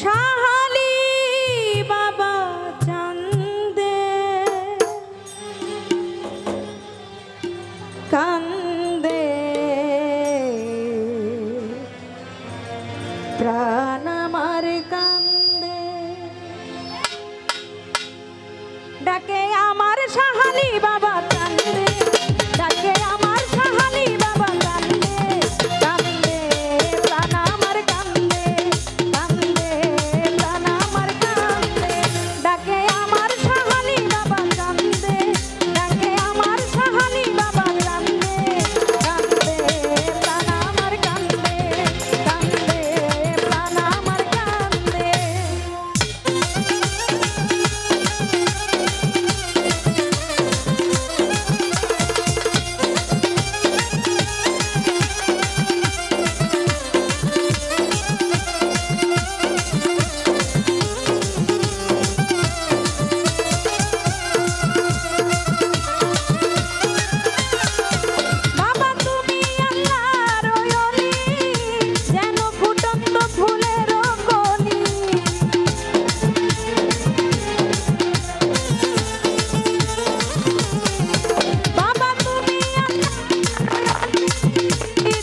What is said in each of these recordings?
শাহালি বাবা চান্দে কান্দে প্রাণ আমার কান্দে ডাকে আমার শাহালি বাবা কান্দে ডাকে আমার শাহালি বাবা কান্দে কান্দে প্রাণ আমার কান্দে কান্দে প্রাণ আমার কান্দে ডাকে আমার শাহালি বাবা কান্দে ডাকে আমার শাহালি বাবা কান্দে কান্দে প্রাণ আমার কান্দে কান্দে প্রাণ আমার কান্দে বাবা তুমি আল্লাহর ওলি যেন ফুটন্ত ফুলের কলি বাবা তুমি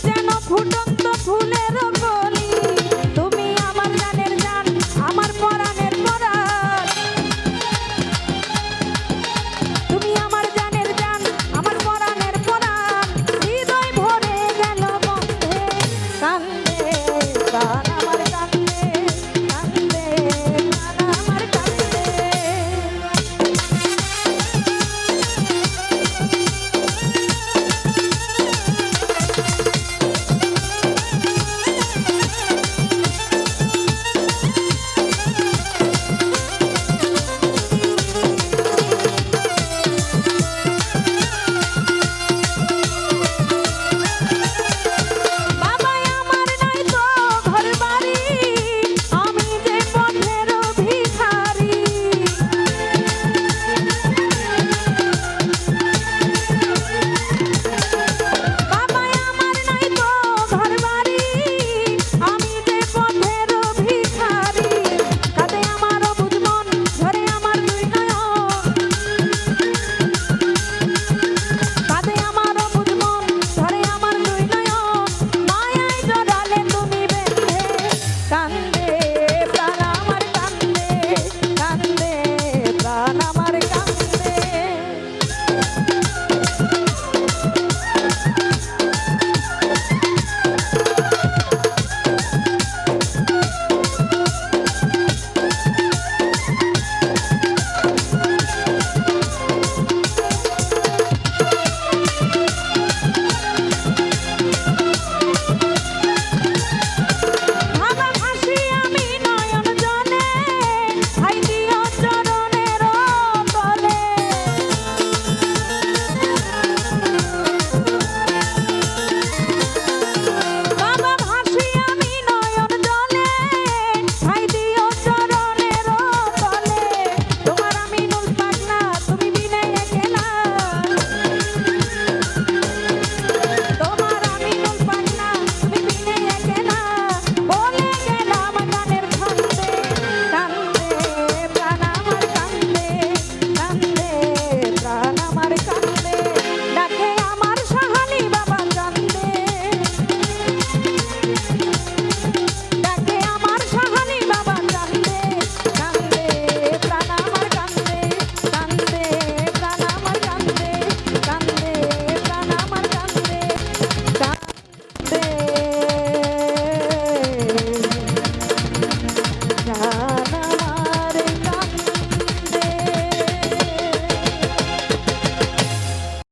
যেন ফুটন্ত ফুলের কলি তুমি আমার জানের জান আমার পরাণের পরাণ তুমি আমার জানের জান আমার পরাণের পরাণ হৃদয় ভরে গেল বন্ধে কান্দে প্রাণ